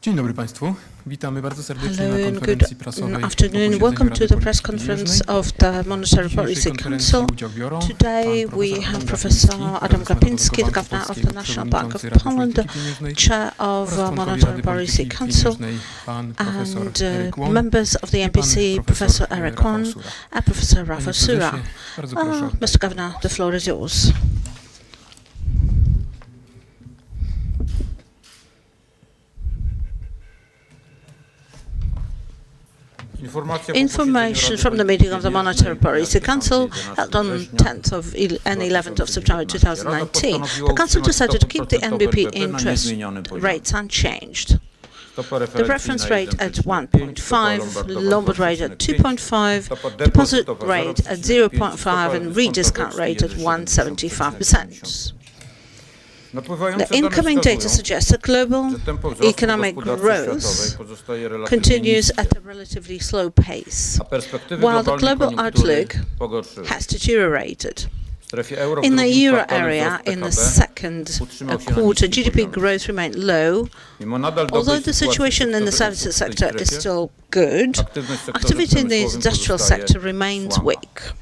Dzień dobry Państwu. Witamy bardzo serdecznie Hello na and konferencji good prasowej. afternoon. Welcome to the press conference of the Monetary Policy Council. Today we have Professor Adam Glapiński, the Governor of the National Bank of Poland, Chair of Monetary Policy Council, and members of the MPC, Professor Eric Horn and Professor Rafał Sura. Mr. Governor, the floor is yours. Information from the meeting of the Monetary Policy Council held on 10th and 11th of September 2019. The Council decided to keep the NBP interest rates unchanged. The reference rate at 1.5, lombard rate at 2.5, deposit rate at 0.5 and rediscount rate at 1.75%. The incoming data suggests that global economic growth continues at a relatively slow pace, while the global outlook has deteriorated. In the euro area, in the second quarter, GDP growth remained low. Although the situation in the services sector is still good, activity in the industrial sector remains weak.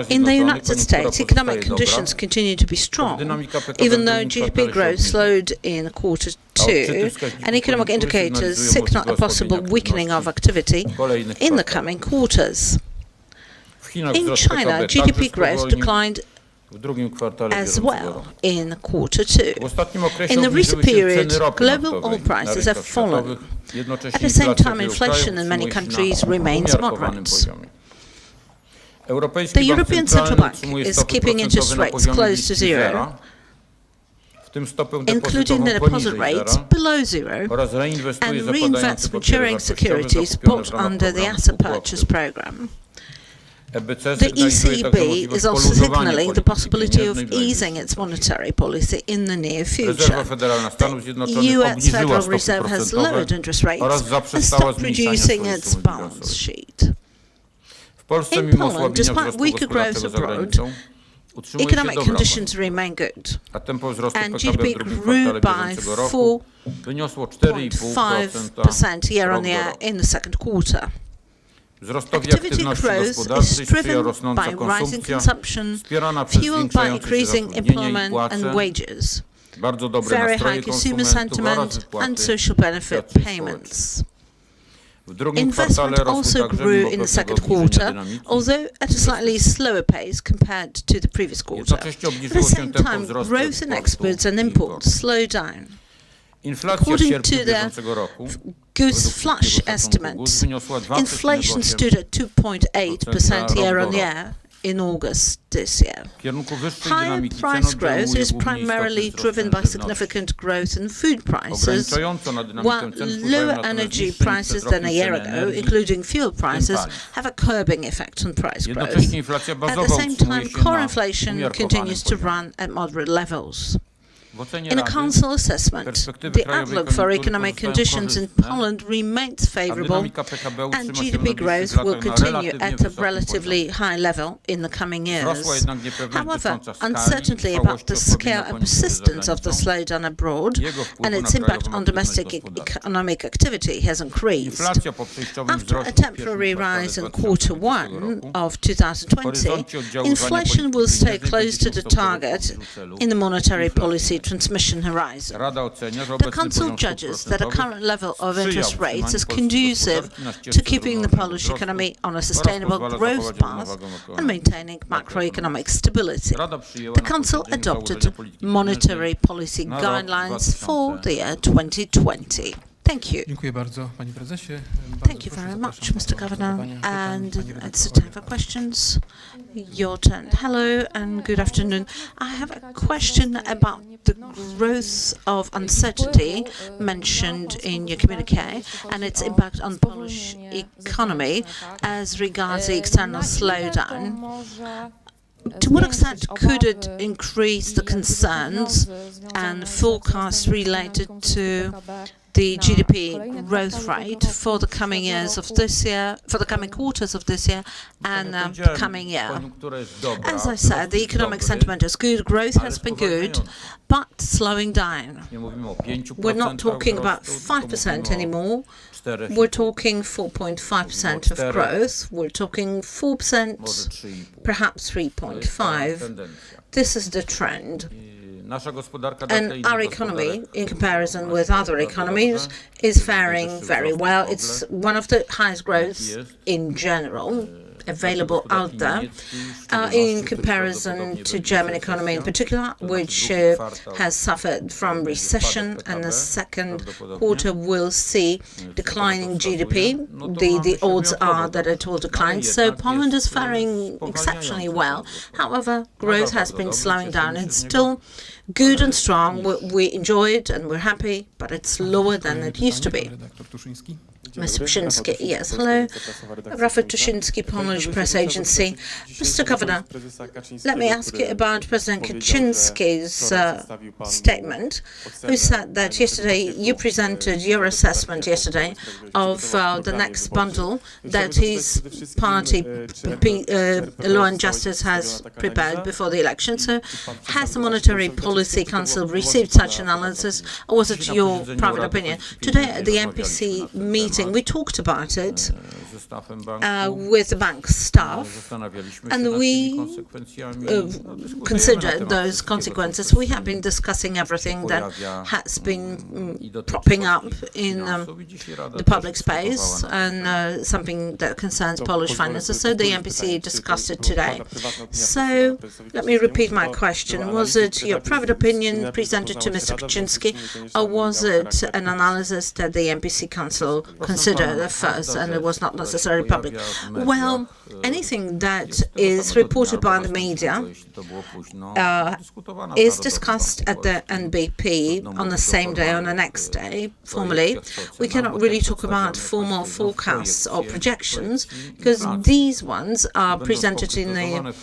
In the United States, economic conditions continue to be strong, even though GDP growth slowed in quarter two, and economic indicators signal a possible weakening of activity in the coming quarters. In China, GDP growth declined as well in quarter two. In the recent period, global oil prices have fallen. At the same time, inflation in many countries remains moderate. The European Central Bank is keeping interest rates close to zero, including the deposit rates below zero, and reinvests maturing securities bought under the asset purchase program. The ECB is also signaling the possibility of easing its monetary policy in the near future. The US Federal Reserve has lowered interest rates and stopped reducing its balance sheet. In Poland, despite weaker growth abroad, economic conditions remain good, and GDP grew by 4.5% year-on-year in the second quarter. Activity growth is driven by rising consumption, fueled by increasing employment and wages, very high consumer sentiment, and social benefit payments. Investment also grew in the second quarter, although at a slightly slower pace compared to the previous quarter. At the same time, growth in exports and imports slowed down. According to the Goose Flush estimates, inflation stood at 2.8% year-on-year in August this year. Higher price growth is primarily driven by significant growth in food prices, while lower energy prices than a year ago, including fuel prices, have a curbing effect on price growth. At the same time, core inflation continues to run at moderate levels. In a Council assessment, the outlook for economic conditions in Poland remains favourable, and GDP growth will continue at a relatively high level in the coming years. However, uncertainty about the scale and persistence of the slowdown abroad and its impact on domestic economic activity has increased. After a temporary rise in quarter one of 2020, inflation will stay close to the target in the monetary policy transmission horizon. The Council judges that a current level of interest rates is conducive to keeping the Polish economy on a sustainable growth path and maintaining macroeconomic stability. The Council adopted monetary policy guidelines for the year 2020. Thank you. Thank you very much, Mr. Governor. And it's the time for questions. Your turn. Hello and good afternoon. I have a question about the growth of uncertainty mentioned in your communique and its impact on Polish economy as regards the external slowdown. To what extent could it increase the concerns and forecasts related to the GDP growth rate for the coming years of this year, for the coming quarters of this year and the coming year. As I said, the economic sentiment is good, growth has been good, but slowing down. We're not talking about 5% anymore. We're talking 4.5% of growth. We're talking 4%, perhaps 3.5%. This is the trend. And our economy, in comparison with other economies, is faring very well. It's one of the highest growths in general available out there in comparison to German economy in particular, which has suffered from recession, and the second quarter will see declining GDP. The odds are that it will decline. So Poland is faring exceptionally well. However, growth has been slowing down. It's still good and strong. We enjoy it and we're happy, but it's lower than it used to be. Mr. Pszczynski, yes, hello. Rafał Tuszyński, Polish Press Agency. Mr. Governor, let me ask you about President Kaczynski's statement, who said that yesterday you presented your assessment yesterday of the next bundle that his party, Law and Justice, has prepared before the election. So has the Monetary Policy Council received such analysis, or was it your private opinion? Today at the MPC meeting, we talked about it with the bank staff, and we considered those consequences. We have been discussing everything that has been propping up in the public space and something that concerns Polish finances. So the MPC discussed it today. So let me repeat my question. Was it your private opinion presented to Mr. Kaczynski, or was it an analysis that the MPC Council considered at first and it was not necessarily public? Well, anything that is reported by the media is discussed at the NBP on the same day, on the next day, formally. We cannot really talk about formal forecasts or projections, because these ones are presented in the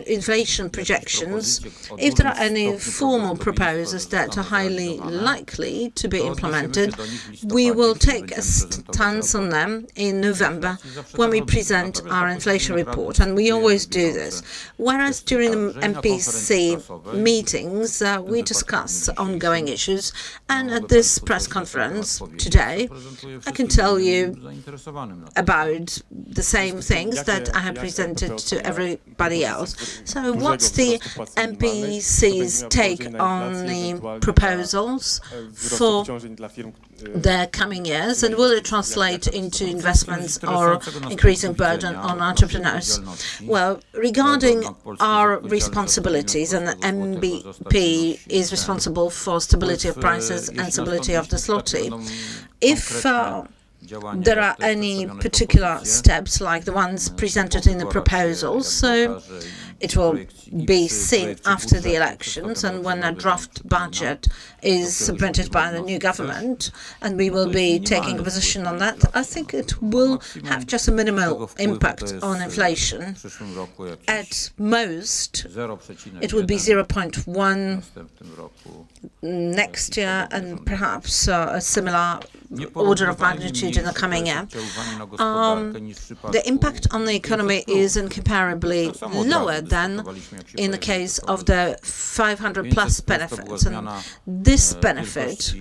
inflation projections. If there are any formal proposals that are highly likely to be implemented, we will take a stance on them in November when we present our inflation report, and we always do this. Whereas during the MPC meetings, we discuss ongoing issues, and at this press conference today, I can tell you about the same things that I have presented to everybody else. So what's the MPC's take on the proposals for the coming years, and will it translate into investments or increasing burden on entrepreneurs? Well, regarding our responsibilities, and the MBP is responsible for stability of prices and stability of the zloty. If there are any particular steps like the ones presented in the proposals, so it will be seen after the elections and when a draft budget is submitted by the new government, and we will be taking a position on that. I think it will have just a minimal impact on inflation. At most, it will be 0.1 next year, and perhaps a similar order of magnitude in the coming year. The impact on the economy is incomparably lower than in the case of the 500-plus benefits. And this benefit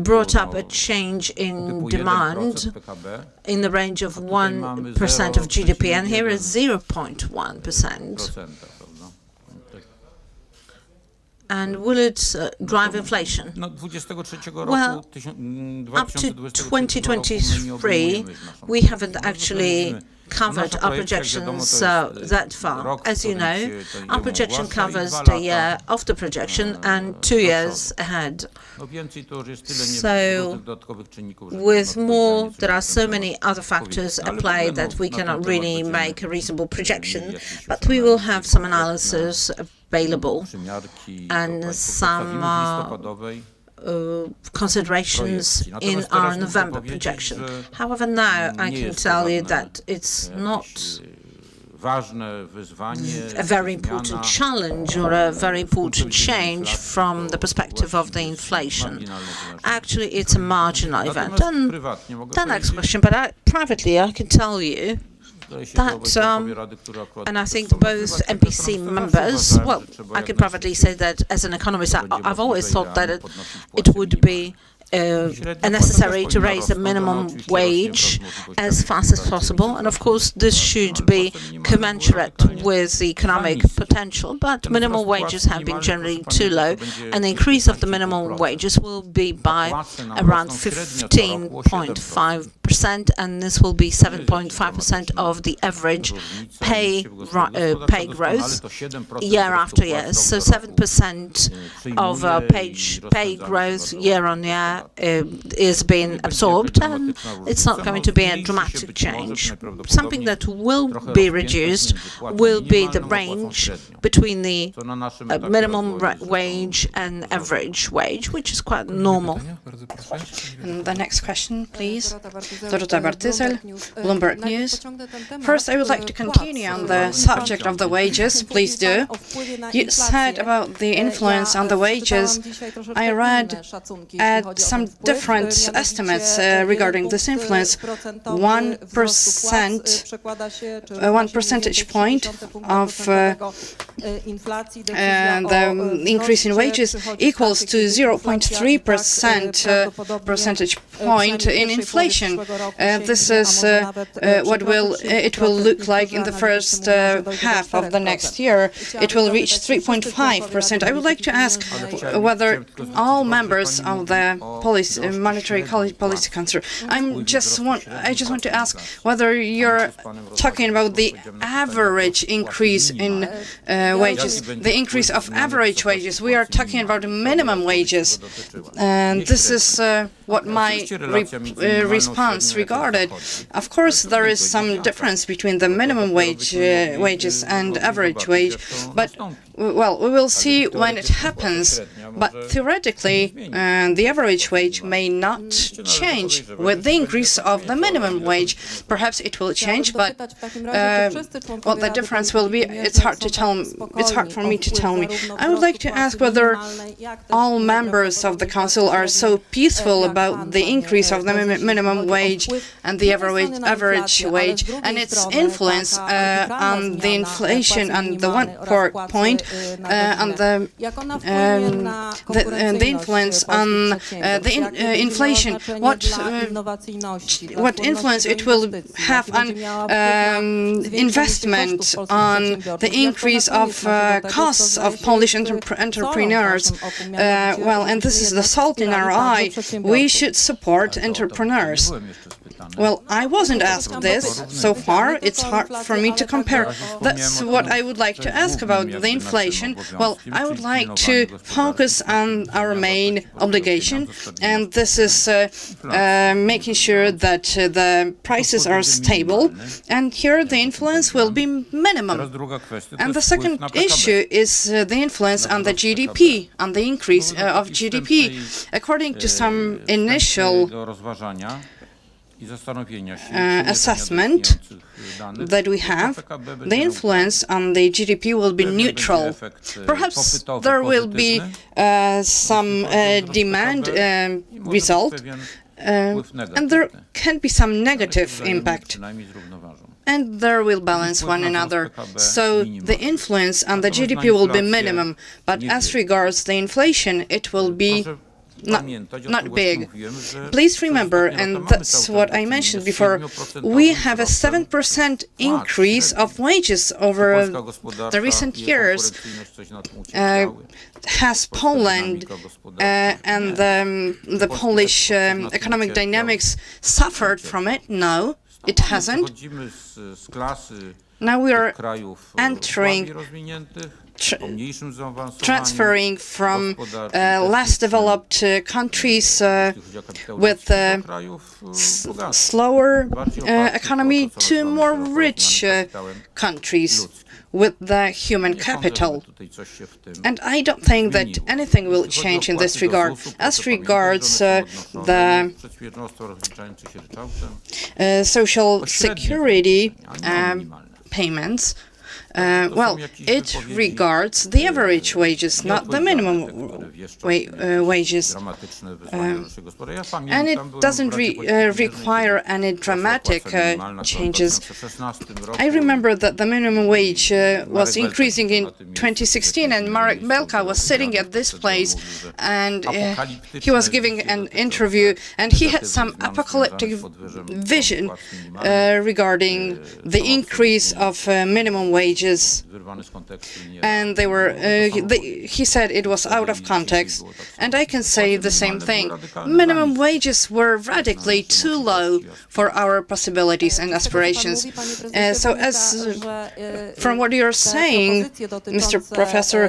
brought up a change in demand in the range of 1% of GDP, and here is 0.1%. And will it drive inflation? Well, up to 2023, we haven't actually covered our projections that far. As you know, our projection covers the year of the projection and 2 years ahead. So, with more, there are so many other factors at play that we cannot really make a reasonable projection, but we will have some analysis available and some considerations in our November projection. However, now I can tell you that it's not a very important challenge or a very important change from the perspective of the inflation. Actually, it's a marginal event. And the next question, but privately, I can tell you that, and I think both MPC members, well, I can privately say that as an economist, I've always thought that it would be necessary to raise the minimum wage as fast as possible. And of course, this should be commensurate with the economic potential, but minimum wages have been generally too low, and the increase of the minimum wages will be by around 15.5%, and this will be 7.5% of the average pay growth year after year. So 7% of pay growth year on year is being absorbed, and it's not going to be a dramatic change. Something that will be reduced will be the range between the minimum wage and average wage, which is quite normal. And the next question, please. Dorota Bartyzel, Lombard News. First, I would like to continue on the subject of the wages. Please do. You said about the influence on the wages. I read at some different estimates regarding this influence. 1 percentage point of the increase in wages equals to 0.3% percentage point in inflation. This is what it will look like in the first half of the next year. It will reach 3.5%. I would like to ask whether all members of the monetary policy council. I just want to ask whether you're talking about the average increase in wages, the increase of average wages. We are talking about minimum wages, and this is what my response regarded. Of course, there is some difference between the minimum wages and average wage, but well, we will see when it happens. But theoretically, the average wage may not change with the increase of the minimum wage. Perhaps it will change, but what the difference will be, it's hard to tell. It's hard for me to tell me. I would like to ask whether all members of the council are so peaceful about the increase of the minimum wage and the average wage and its influence on the inflation and the one point and the influence on the inflation. What influence it will have on investment, on the increase of costs of Polish entrepreneurs. Well, and this is the salt in our eye. We should support entrepreneurs. Well, I wasn't asked this so far. It's hard for me to compare. That's what I would like to ask about the inflation. Well, I would like to focus on our main obligation, and this is making sure that the prices are stable, and here the influence will be minimum. And the second issue is the influence on the GDP, on the increase of GDP. According to some initial assessment that we have, the influence on the GDP will be neutral. Perhaps there will be some demand result, and there can be some negative impact, and there will balance one another. So the influence on the GDP will be minimum, but as regards the inflation, it will be not big. Please remember, and that's what I mentioned before, we have a 7% increase of wages over the recent years. Has Poland and the Polish economic dynamics suffered from it? No, it hasn't. Now we are entering transferring from less developed countries with slower economy to more rich countries with the human capital. And I don't think that anything will change in this regard. As regards the social security payments, well, it regards the average wages, not the minimum wages. And it doesn't require any dramatic changes. I remember that the minimum wage was increasing in 2016, and Marek Belka was sitting at this place, and he was giving an interview, and he had some apocalyptic vision regarding the increase of minimum wages. And they were, he said it was out of context. And I can say the same thing. Minimum wages were radically too low for our possibilities and aspirations. So as from what you're saying, Mr. Professor,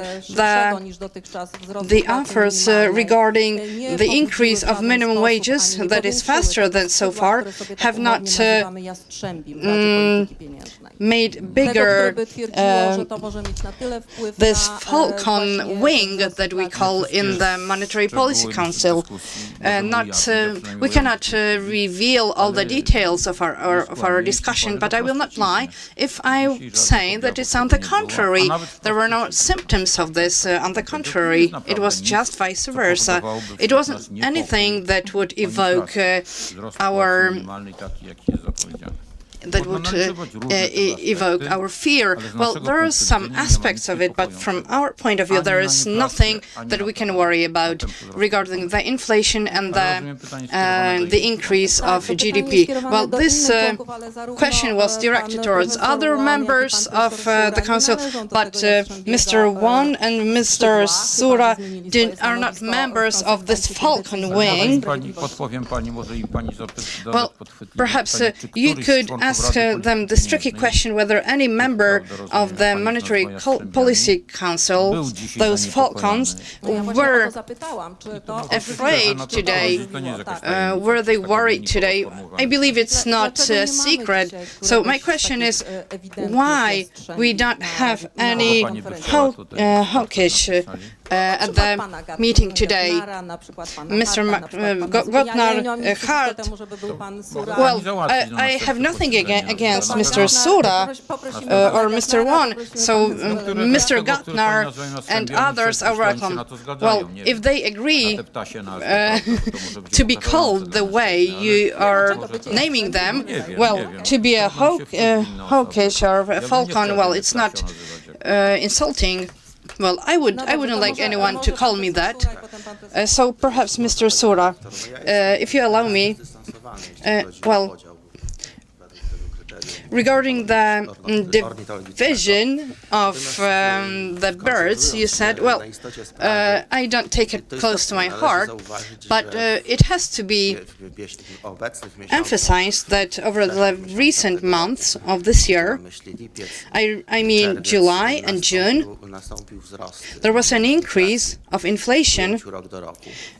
the offers regarding the increase of minimum wages that is faster than so far have not made bigger this falcon wing that we call in the Monetary Policy Council. We cannot reveal all the details of our discussion, but I will not lie if I say that it's on the contrary. There were no symptoms of this. On the contrary, it was just vice versa. It wasn't anything that would evoke our fear. Well, there are some aspects of it, but from our point of view, there is nothing that we can worry about regarding the inflation and the increase of GDP. Well, this question was directed towards other members of the Council, but Mr. Won and Mr. Sura are not members of this falcon wing. Well, perhaps you could ask them this tricky question whether any member of the Monetary Policy Council, those falcons, were afraid today, were they worried today? I believe it's not a secret. So my question is why we don't have any hawkish at the meeting today. Mr. Gotnar, well, I have nothing against Mr. Sura or Mr. Won, so Mr. Gotnar and others are welcome. Well, if they agree to be called the way you are naming them, well, to be a hawkish or a falcon, well, it's not insulting. Well, I wouldn't like anyone to call me that. So perhaps Mr. Sura, if you allow me, well, regarding the division of the birds, you said, well, I don't take it close to my heart, but it has to be emphasized that over the recent months of this year, I mean July and June, there was an increase of inflation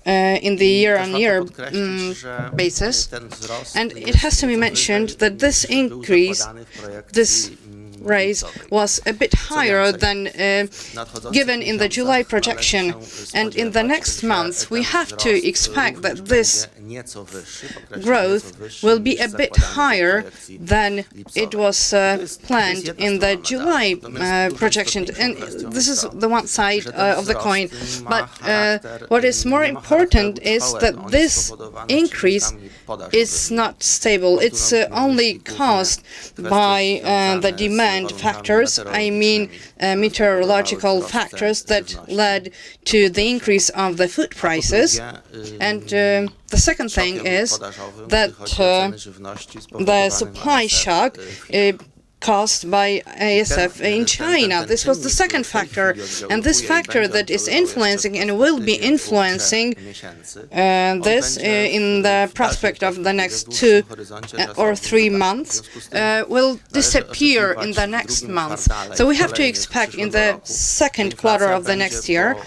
in the year-on-year basis, and it has to be mentioned that this increase, this raise was a bit higher than given in the July projection, and in the next month we have to expect that this growth will be a bit higher than it was planned in the July projection. And this is the one side of the coin. But what is more important is that this increase is not stable. It's only caused by the demand factors, I mean meteorological factors that led to the increase of the food prices. And the second thing is that the supply shock caused by ASF in China. This was the second factor, and this factor that is influencing and will be influencing this in the prospect of the next 2 or 3 months will disappear in the next month. So we have to expect in the second quarter of the next year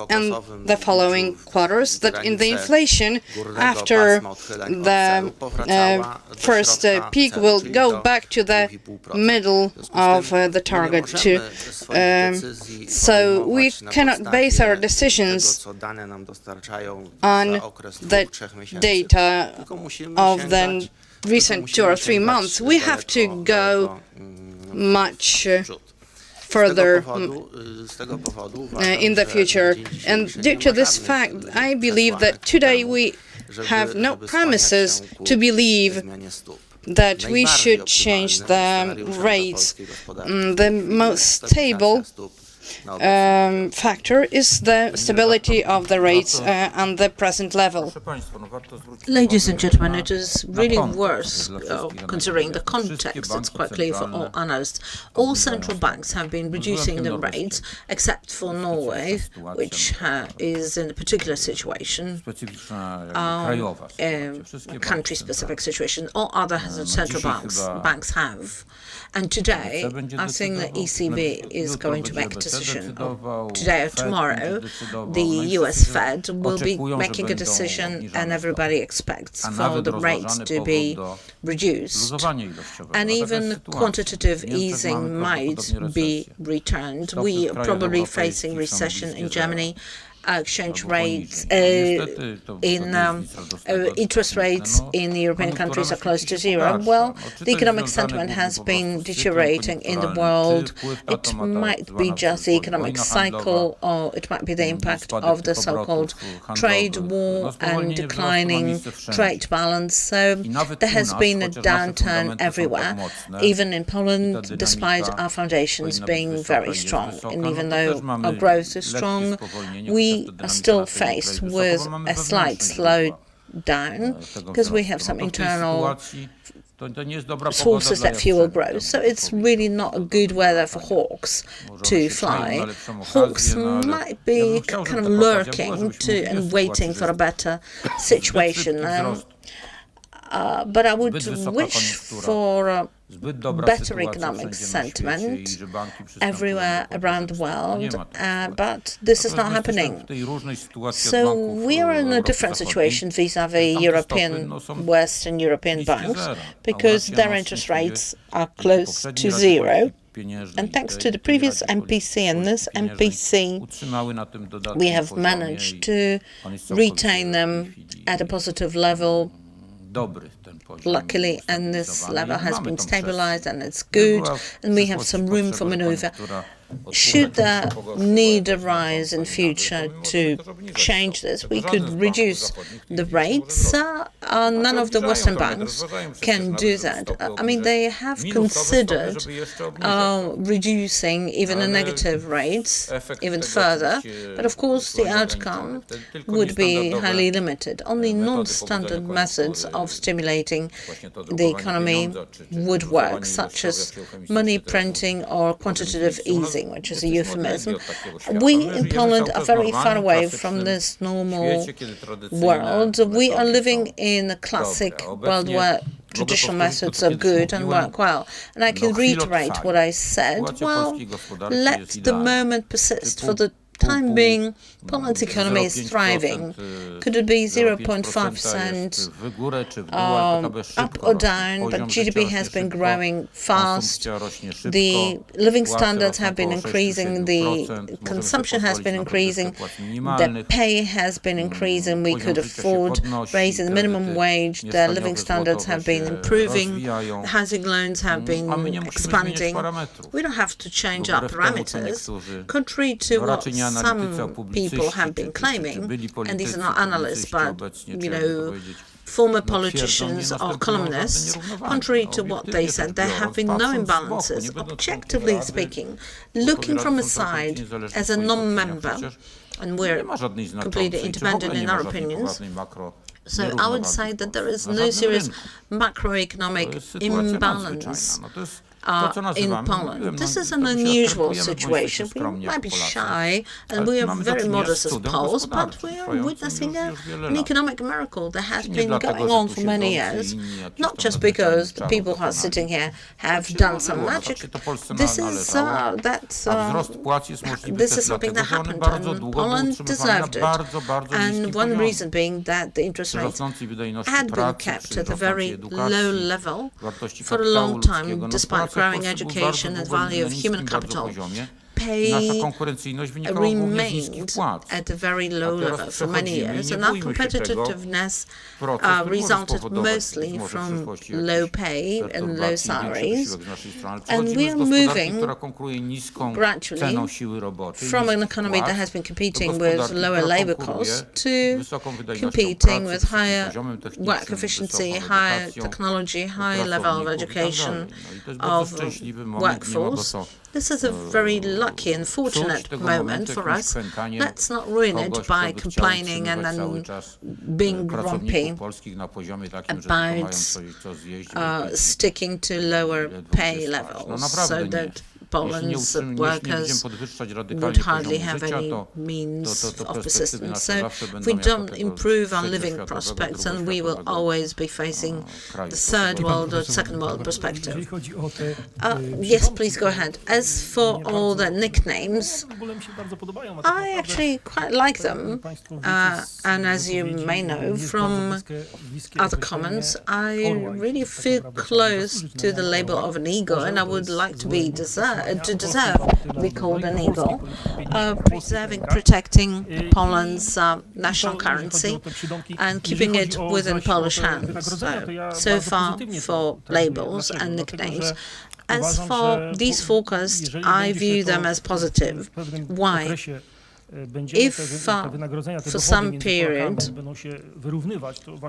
and the following quarters that in the inflation after the first peak will go back to the middle of the target too. So we cannot base our decisions on the data of the recent 2 or 3 months. We have to go much further in the future. And due to this fact, I believe that today we have no premises to believe that we should change the rates. The most stable factor is the stability of the rates on the present level. Ladies and gentlemen, it is really worse considering the context. It's quite clear for all analysts. All central banks have been reducing the rates, except for Norway, which is in a particular situation, country-specific situation. All other central banks have. And today, I think the ECB is going to make a decision. Today or tomorrow, the US Fed will be making a decision, and everybody expects for the rates to be reduced. And even quantitative easing might be returned. We are probably facing recession in Germany. Exchange rates interest rates in European countries are close to zero. Well, the economic sentiment has been deteriorating in the world. It might be just the economic cycle, or it might be the impact of the so-called trade war and declining trade balance. So there has been a downturn everywhere, even in Poland, despite our foundations being very strong. And even though our growth is strong, we are still faced with a slight slowdown because we have some internal sources that fuel growth. So it's really not good weather for hawks to fly. Hawks might be kind of lurking and waiting for a better situation. But I would wish for better economic sentiment everywhere around the world, but this is not happening. So we are in a different situation vis-à-vis Western European banks, because their interest rates are close to zero. And thanks to the previous MPC and this MPC, we have managed to retain them at a positive level. Luckily, and this level has been stabilized, and it's good, and we have some room for maneuver. Should there need arise in future to change this, we could reduce the rates. None of the Western banks can do that. I mean, they have considered reducing even the negative rates even further, but of course the outcome would be highly limited. Only non-standard methods of stimulating the economy would work, such as money printing or quantitative easing, which is a euphemism. We in Poland are very far away from this normal world. We are living in a classic world where traditional methods are good and work well. And I can reiterate what I said. Well, let the moment persist. For the time being, Poland's economy is thriving. Could it be 0.5% up or down? But GDP has been growing fast. The living standards have been increasing. The consumption has been increasing. The pay has been increasing. We could afford raising the minimum wage. The living standards have been improving. The housing loans have been expanding. We don't have to change our parameters, contrary to what some people have been claiming, and these are not analysts, but, former politicians or columnists. Contrary to what they said, there have been no imbalances. Objectively speaking, looking from a side as a non-member, and we're completely independent in our opinions, so I would say that there is no serious macroeconomic imbalance in Poland. This is an unusual situation. We might be shy, and we are very modest as Poles, but we are witnessing an economic miracle that has been going on for many years, not just because the people who are sitting here have done some magic. This is something that happened, and Poland deserved it. And one reason being that the interest rates had been kept at a very low level for a long time, despite growing education and value of human capital. pay nasza konkurencyjność wynikała głównie z niskich remained płac. at a very A low teraz level for many przechodzimy i years, nie and our bójmy się tego. competitiveness Proces, który może resulted spowodować mostly być może w from przyszłości low jakieś pay and low perturbacje i większy salaries. wysiłek z naszej strony. And Przechodzimy we z are gospodarki, moving która konkuruje niską gradually ceną siły roboczej, from an niskich economy that płac, has been do competing with gospodarki, lower która labor konkuruje costs z to wysoką wydajnością competing pracy, with wysokim higher poziomem technicznym, work efficiency, wysoką higher edukacją technology, higher level of pracowników i tak education dalej. No i to jest bardzo of szczęśliwy moment, nie ma go workforce. co This is a very lucky and fortunate tego moment momentu for jakimś us. kwękaniem Let's not ruin it kogoś, kto by by chciał complaining and utrzymywać cały then czas being pracowników grumpy polskich na poziomie takim, że tylko mają about co zjeść. sticking to lower pay levels, No so naprawdę nie. that Jeśli nie Poland's będziemy workers podwyższać would radykalnie hardly poziomu have życia, any to means of perspektywy persistence. nasze So zawsze if będą we jako don't tego improve our living trzecioświatowego, prospects, and we will drugoświatowego always be facing kraju. the third world or second world perspective. Yes, please go ahead. As for all the nicknames, I actually quite like them, and as you may know from other comments, I really feel close to the label of an eagle, and I would like to deserve to be called an eagle, preserving, protecting Poland's national currency and keeping it within Polish hands. So far for labels and nicknames. As for these forecasts, I view them as positive. Why? If for some period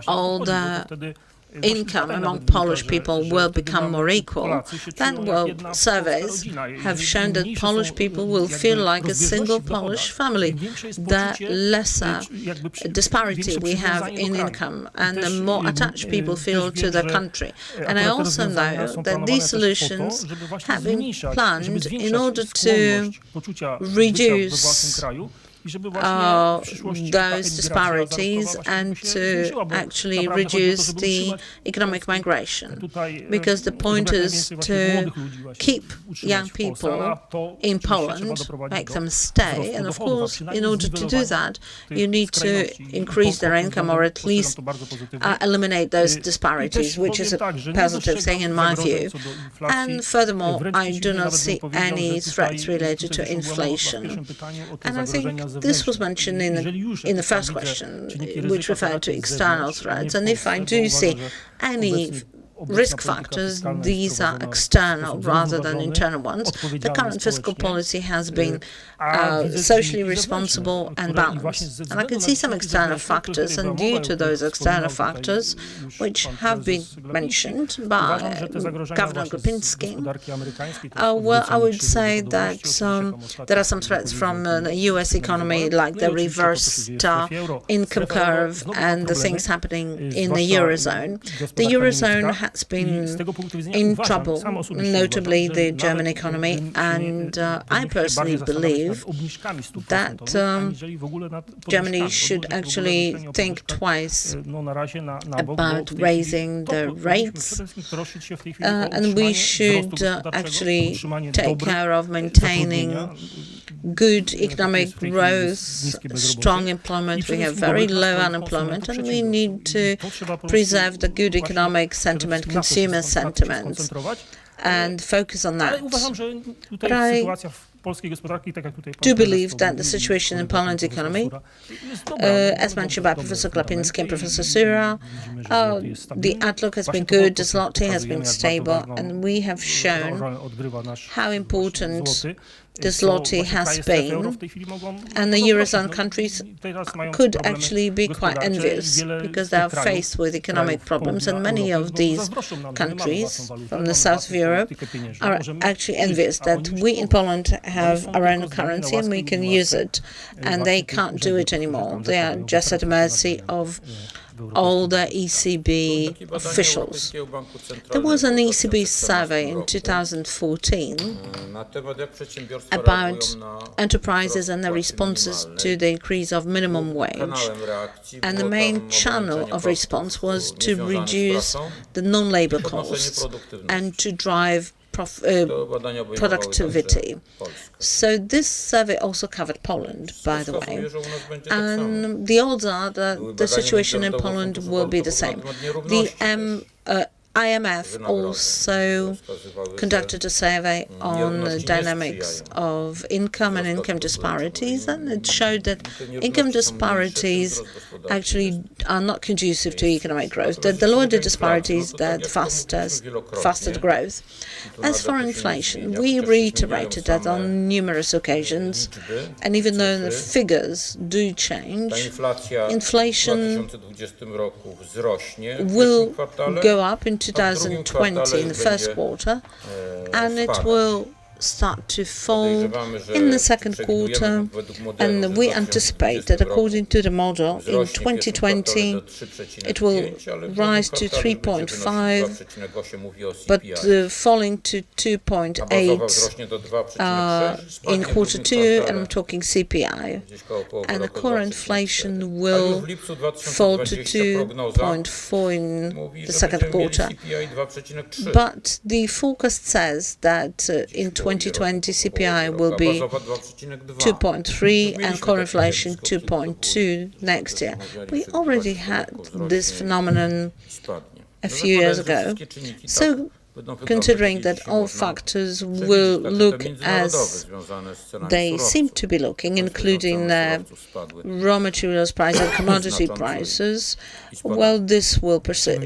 all the income among Polish people will become more equal, then surveys have shown that Polish people will feel like a single Polish family. The lesser disparity we have in income and the more attached people feel to their country. And I also know that these solutions have been planned in order to reduce those disparities and to actually reduce the economic migration, because the point is to keep young people in Poland, make them stay, and of course in order to do that you need to increase their income or at least eliminate those disparities, which is a positive thing in my view. And furthermore, I do not see any threats related to inflation. And I think this was mentioned in the first question, which referred to external threats. And if I do see any risk factors, these are external rather than internal ones. The current fiscal policy has been socially responsible and balanced. And I can see some external factors, and due to those external factors, which have been mentioned by Governor Gopinski, well, I would say that there are some threats from the US economy, like the reversed income curve and the things happening in the Eurozone. The Eurozone has been in trouble, notably the German economy, and I personally believe that Germany should actually think twice about raising the rates, and we should actually take care of maintaining good economic growth, strong employment. We have very low unemployment, and we need to preserve the good economic sentiment, consumer sentiments, and focus on that. But I do believe that the situation in Poland's economy, as mentioned by Professor Glapiński and Professor Sura, the outlook has been good, the zloty has been stable, and we have shown how important the zloty has been, and the Eurozone countries could actually be quite envious because they are faced with economic problems, and many of these countries from the south of Europe are actually envious that we in Poland have our own currency and we can use it, and they can't do it anymore. They are just at the mercy of all the ECB officials. There was an ECB survey in 2014 about enterprises and their responses to the increase of minimum wage. And the main channel of response was to reduce the non-labor costs and to drive productivity. So this survey also covered Poland, by the way, and the odds are that the situation in Poland will be the same. The IMF also conducted a survey on the dynamics of income and income disparities, and it showed that income disparities actually are not conducive to economic growth. The lower the disparities, the faster the growth. As for inflation, we reiterated that on numerous occasions, and even though the figures do change, inflation will go up in 2020 in the first quarter, and it will start to fall in the second quarter, and we anticipate that according to the model in 2020 it will rise to 3.5, but falling to 2.8 in quarter two, and I'm talking CPI, and the core inflation will fall to 2.4 in the second quarter. But the forecast says that in 2020 CPI will be 2.3 and core inflation 2.2 next year. We already had this phenomenon a few years ago. So considering that all factors will look as they seem to be looking, including raw materials prices and commodity prices, well, this will persist.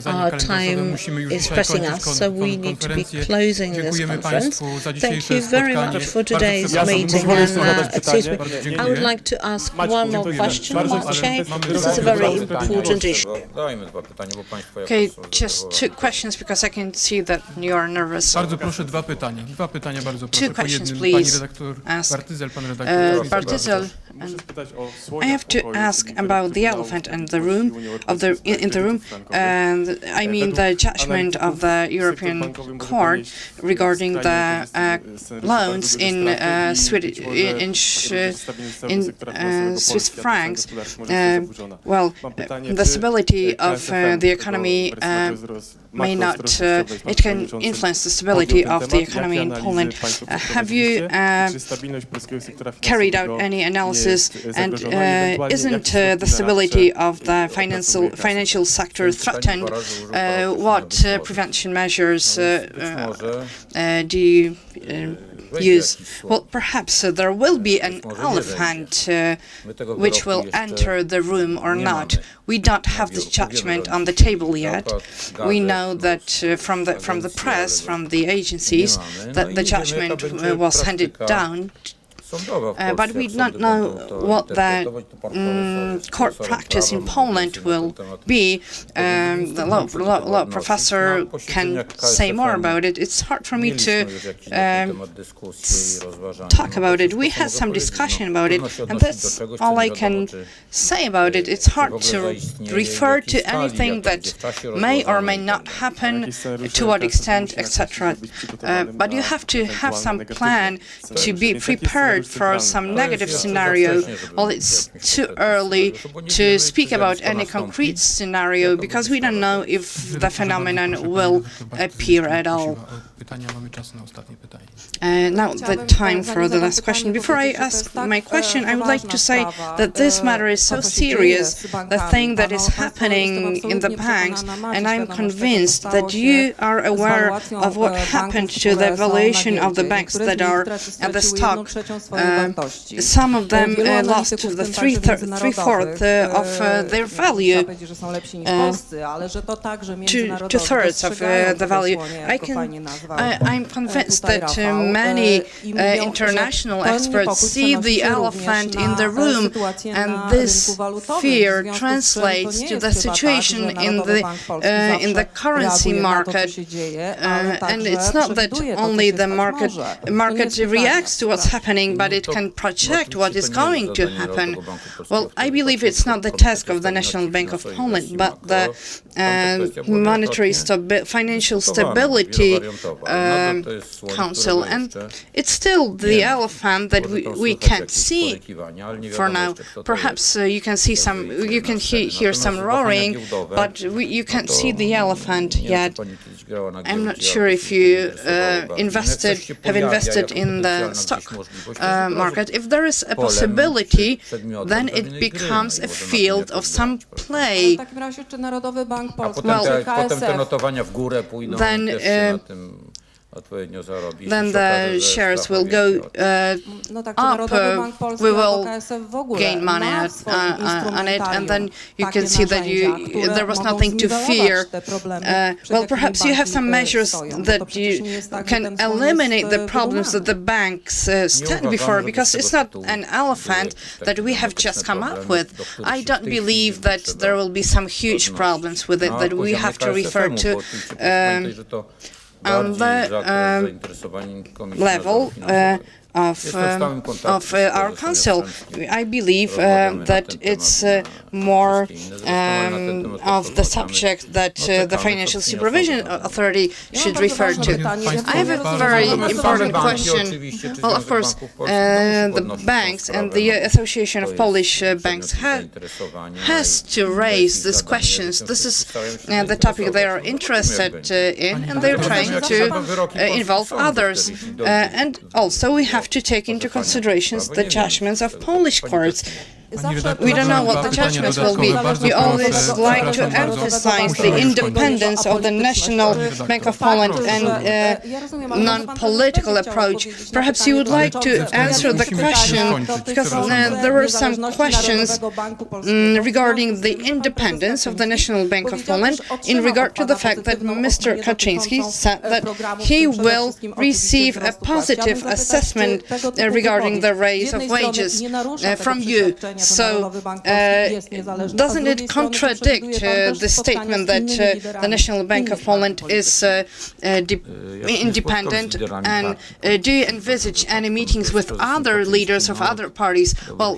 Our time is pressing us, so we need to be closing this conference. Thank you very much for today's meeting. And excuse me, I would like to ask one more question, Maciej. This is a very important issue. Okay, just two questions because I can see that you are nervous. Bardzo proszę, dwa pytania bardzo proszę. Two questions, Pani please. redaktor Ask. Bartyzel, pan redaktor. Bartyzel, I have to ask about the elephant in the room, in the room, and I mean the judgment of the European Court regarding the loans in Swiss francs. Well, the stability of the economy may not, it can influence the stability of the economy in Poland. Have you carried out any analysis, and isn't the stability of the financial sector threatened? What prevention measures do you use? Well, perhaps there will be an elephant which will enter the room or not. We don't have this judgment on the table yet. We know that from the press, from the agencies, that the judgment was handed down. But we don't know what the court practice in Poland will be. The law professor can say more about it. It's hard for me to talk about it. We had some discussion about it, and that's all I can say about it. It's hard to refer to anything that may or may not happen, to what extent, etc. But you have to have some plan to be prepared for some negative scenario. Well, it's too early to speak about any concrete scenario because we don't know if the phenomenon will appear at all. Now the time for the last question. Before I ask my question, I would like to say that this matter is so serious, the thing that is happening in the banks, and I'm convinced that you are aware of what happened to the valuation of the banks that are at the stock. Some of them lost the three-fourths of their value, two-thirds of the value. I'm convinced that many international experts see the elephant in the room, and this fear translates to the situation in the currency market. And it's not that only the market reacts to what's happening, but it can project what is going to happen. Well, I believe it's not the task of the National Bank of Poland, but the Financial Stability Council, and it's still the elephant that we can't see for now. Perhaps you can hear some roaring, but you can't see the elephant yet. I'm not sure if you have invested in the stock market. If there is a possibility, then it becomes a field of some play. Potem te notowania w górę pójdą, też się na tym odpowiednio zarobi. Then the shares will go up, we will gain money on it, and then you can see that there was nothing to fear. Well, perhaps you have some measures that you can eliminate the problems that the banks stand before, because it's not an elephant that we have just come up with. I don't believe that there will be some huge problems with it that we have to refer to on the level of our council. I believe that it's more of the subject that the Financial Supervision Authority should refer to. I have a very important question. Well, of course, the banks and the Association of Polish Banks has to raise these questions. This is the topic they are interested in, and they're trying to involve others. And also we have to take into consideration the judgments of Polish courts. We don't know what the judgments will be. We always like to emphasize the independence of the National Bank of Poland and non-political approach. Perhaps you would like to answer the question, because there were some questions regarding the independence of the National Bank of Poland in regard to the fact that Mr. Kaczyński said that he will receive a positive assessment regarding the raise of wages from you. So, doesn't it contradict the statement that the National Bank of Poland is independent? And do you envisage any meetings with other leaders of other parties? Well,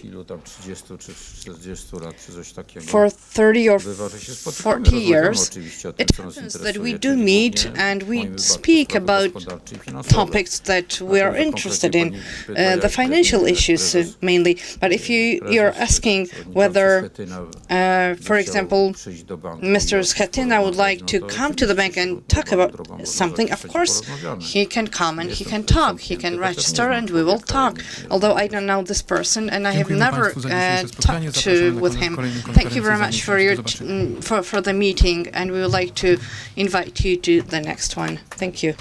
for 30 or 40 years, it happens that we do meet and we speak about topics that we are interested in, the financial issues mainly. But if you're asking whether, for example, Mr. Schetyna would like to come to the bank and talk about something, of course he can come and he can talk, he can register and we will talk. Although I don't know this person and I have never talked with him. Thank you very much for for the meeting, and we would like to invite you to the next one. Thank you.